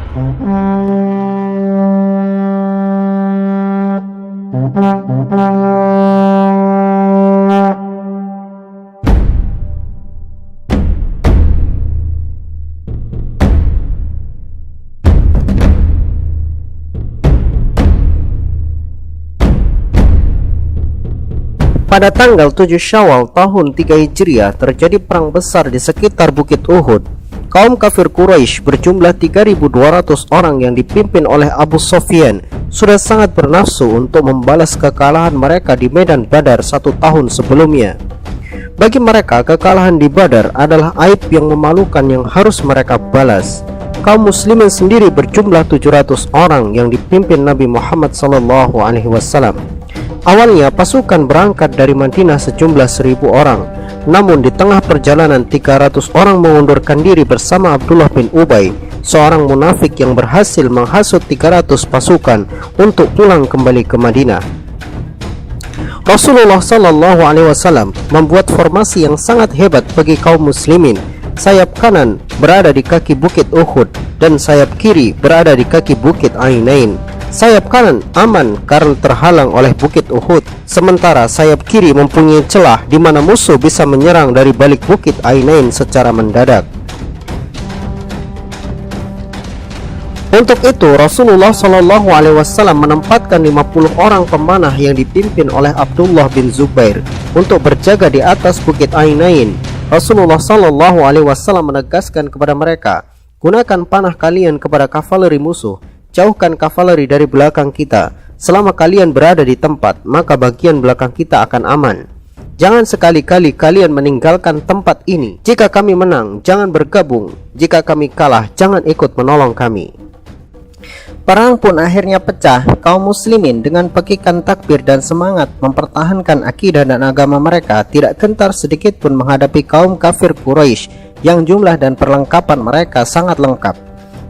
Pada tanggal 7 Syawal tahun 3 Hijriah terjadi perang besar di sekitar Bukit Uhud. Kaum kafir Quraisy berjumlah 3.200 orang yang dipimpin oleh Abu Sufyan sudah sangat bernafsu untuk membalas kekalahan mereka di medan Badar 1 tahun sebelumnya. Bagi mereka, kekalahan di Badar adalah aib yang memalukan yang harus mereka balas. Kaum muslimin sendiri berjumlah 700 orang yang dipimpin Nabi Muhammad SAW. Awalnya pasukan berangkat dari Madinah sejumlah 1.000 orang. Namun di tengah perjalanan 300 orang mengundurkan diri bersama Abdullah bin Ubay, seorang munafik yang berhasil menghasut 300 pasukan untuk pulang kembali ke Madinah. Rasulullah SAW membuat formasi yang sangat hebat bagi kaum muslimin. Sayap kanan berada di kaki bukit Uhud dan sayap kiri berada di kaki bukit Ainain. Sayap kanan aman karena terhalang oleh bukit Uhud, sementara sayap kiri mempunyai celah di mana musuh bisa menyerang dari balik bukit Ainain secara mendadak. Untuk itu Rasulullah SAW menempatkan 50 orang pemanah yang dipimpin oleh Abdullah bin Zubair untuk berjaga di atas bukit Ainain. Rasulullah SAW menegaskan kepada mereka, gunakan panah kalian kepada kavaleri musuh. Jauhkan kavaleri dari belakang kita. Selama kalian berada di tempat, maka bagian belakang kita akan aman. Jangan sekali-kali kalian meninggalkan tempat ini. Jika kami menang, jangan bergabung. Jika kami kalah, jangan ikut menolong kami. Perang pun akhirnya pecah. Kaum muslimin dengan pekikan takbir dan semangat mempertahankan akidah dan agama mereka tidak gentar sedikit pun menghadapi kaum kafir Quraisy yang jumlah dan perlengkapan mereka sangat lengkap.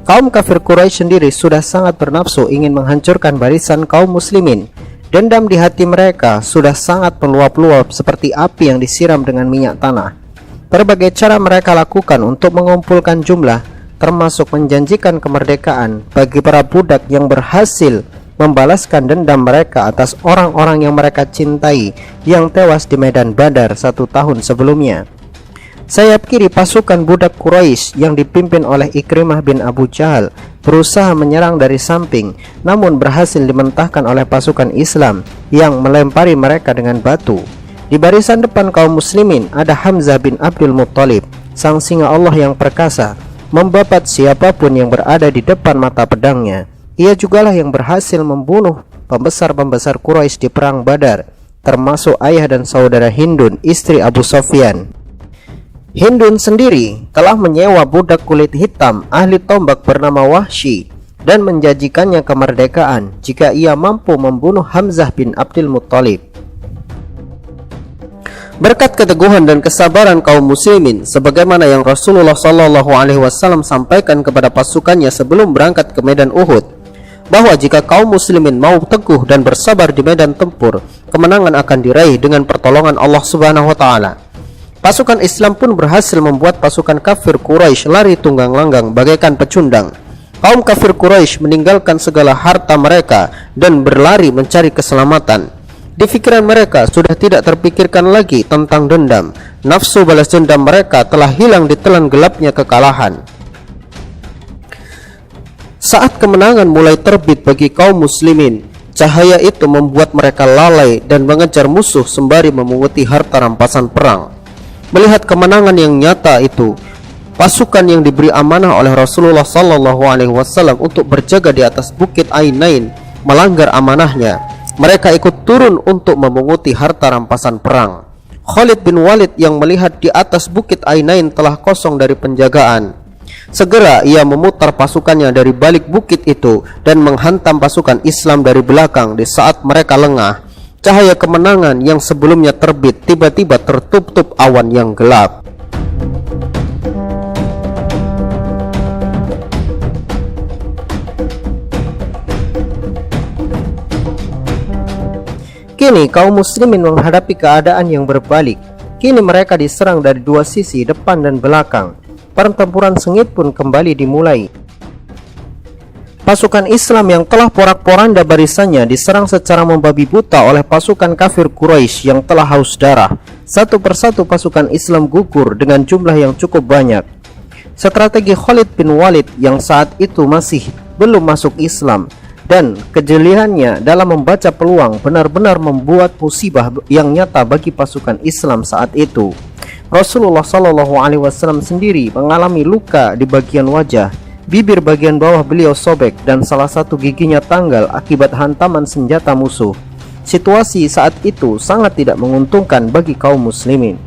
Kaum kafir Quraisy sendiri sudah sangat bernafsu ingin menghancurkan barisan kaum muslimin. Dendam di hati mereka sudah sangat meluap-luap seperti api yang disiram dengan minyak tanah. Berbagai cara mereka lakukan untuk mengumpulkan jumlah, termasuk menjanjikan kemerdekaan bagi para budak yang berhasil membalaskan dendam mereka atas orang-orang yang mereka cintai yang tewas di medan Badar 1 tahun sebelumnya. Sayap kiri pasukan budak Quraisy yang dipimpin oleh Ikrimah bin Abu Jahal berusaha menyerang dari samping, namun berhasil dimentahkan oleh pasukan Islam yang melempari mereka dengan batu. Di barisan depan kaum muslimin ada Hamzah bin Abdul Muttalib, sang singa Allah yang perkasa, membabat siapapun yang berada di depan mata pedangnya. Ia jugalah yang berhasil membunuh pembesar-pembesar Quraisy di perang Badar, termasuk ayah dan saudara Hindun, istri Abu Sufyan. Hindun sendiri telah menyewa budak kulit hitam ahli tombak bernama Wahsy dan menjanjikannya kemerdekaan jika ia mampu membunuh Hamzah bin Abdul Muttalib. Berkat keteguhan dan kesabaran kaum muslimin, sebagaimana yang Rasulullah SAW sampaikan kepada pasukannya sebelum berangkat ke medan Uhud, bahwa jika kaum muslimin mau teguh dan bersabar di medan tempur, kemenangan akan diraih dengan pertolongan Allah Subhanahu wa Ta'ala. Pasukan Islam pun berhasil membuat pasukan kafir Quraisy lari tunggang langgang bagaikan pecundang. Kaum kafir Quraisy meninggalkan segala harta mereka dan berlari mencari keselamatan. Di pikiran mereka sudah tidak terpikirkan lagi tentang dendam. Nafsu balas dendam mereka telah hilang ditelan gelapnya kekalahan. Saat kemenangan mulai terbit bagi kaum muslimin, cahaya itu membuat mereka lalai dan mengejar musuh sembari memunguti harta rampasan perang. Melihat kemenangan yang nyata itu, pasukan yang diberi amanah oleh Rasulullah SAW untuk berjaga di atas bukit Ainain melanggar amanahnya. Mereka ikut turun untuk memunguti harta rampasan perang. Khalid bin Walid yang melihat di atas bukit Ainain telah kosong dari penjagaan, segera ia memutar pasukannya dari balik bukit itu dan menghantam pasukan Islam dari belakang. Di saat mereka lengah, cahaya kemenangan yang sebelumnya terbit tiba-tiba tertutup awan yang gelap. Kini kaum muslimin menghadapi keadaan yang berbalik. Kini mereka diserang dari dua sisi, depan dan belakang. Pertempuran sengit pun kembali dimulai. Pasukan Islam yang telah porak-poranda barisannya diserang secara membabi buta oleh pasukan kafir Quraisy yang telah haus darah. Satu persatu pasukan Islam gugur dengan jumlah yang cukup banyak. Strategi Khalid bin Walid yang saat itu masih belum masuk Islam dan kejeliannya dalam membaca peluang benar-benar membuat musibah yang nyata bagi pasukan Islam saat itu. Rasulullah SAW sendiri mengalami luka di bagian wajah, bibir bagian bawah beliau sobek, dan salah satu giginya tanggal akibat hantaman senjata musuh. Situasi saat itu sangat tidak menguntungkan bagi kaum muslimin.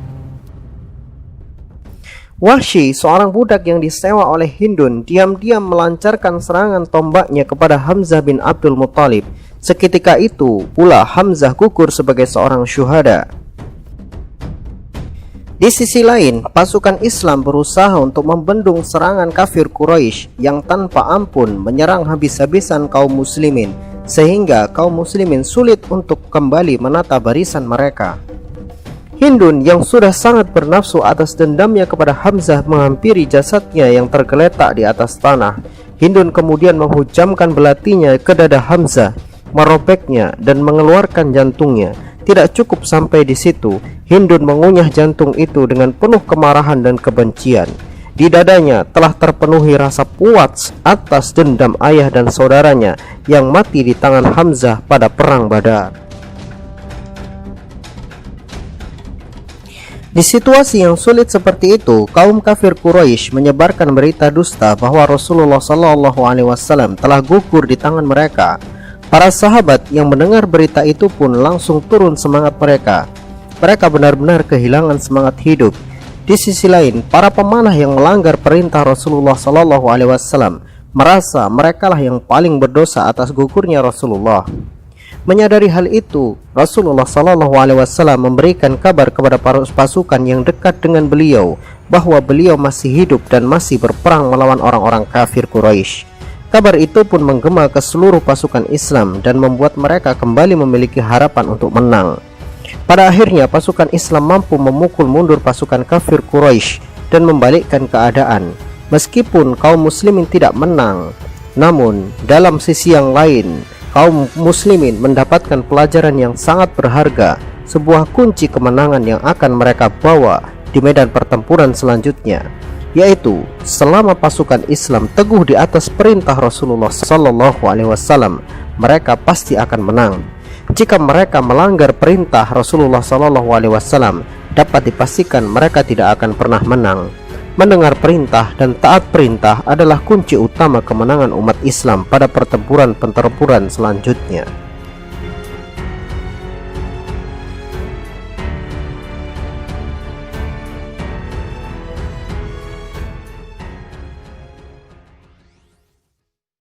Wahsy, seorang budak yang disewa oleh Hindun, diam-diam melancarkan serangan tombaknya kepada Hamzah bin Abdul Muttalib. Seketika itu pula Hamzah gugur sebagai seorang syuhada. Di sisi lain, pasukan Islam berusaha untuk membendung serangan kafir Quraisy yang tanpa ampun menyerang habis-habisan kaum muslimin, sehingga kaum muslimin sulit untuk kembali menata barisan mereka. Hindun yang sudah sangat bernafsu atas dendamnya kepada Hamzah menghampiri jasadnya yang tergeletak di atas tanah. Hindun kemudian menghujamkan belatinya ke dada Hamzah, merobeknya dan mengeluarkan jantungnya. Tidak cukup sampai di situ, Hindun mengunyah jantung itu dengan penuh kemarahan dan kebencian. Di dadanya telah terpenuhi rasa puas atas dendam ayah dan saudaranya yang mati di tangan Hamzah pada perang Badar. Di situasi yang sulit seperti itu, kaum kafir Quraisy menyebarkan berita dusta bahwa Rasulullah SAW telah gugur di tangan mereka. Para sahabat yang mendengar berita itu pun langsung turun semangat mereka. Mereka benar-benar kehilangan semangat hidup. Di sisi lain, para pemanah yang melanggar perintah Rasulullah SAW merasa merekalah yang paling berdosa atas gugurnya Rasulullah. Menyadari hal itu, Rasulullah SAW memberikan kabar kepada para pasukan yang dekat dengan beliau bahwa beliau masih hidup dan masih berperang melawan orang-orang kafir Quraisy. Kabar itu pun menggema ke seluruh pasukan Islam dan membuat mereka kembali memiliki harapan untuk menang. Pada akhirnya pasukan Islam mampu memukul mundur pasukan kafir Quraisy dan membalikkan keadaan. Meskipun kaum muslimin tidak menang, namun dalam sisi yang lain, kaum muslimin mendapatkan pelajaran yang sangat berharga, sebuah kunci kemenangan yang akan mereka bawa di medan pertempuran selanjutnya, yaitu selama pasukan Islam teguh di atas perintah Rasulullah SAW, mereka pasti akan menang. Jika mereka melanggar perintah Rasulullah SAW, dapat dipastikan mereka tidak akan pernah menang. Mendengar perintah dan taat perintah adalah kunci utama kemenangan umat Islam pada pertempuran selanjutnya.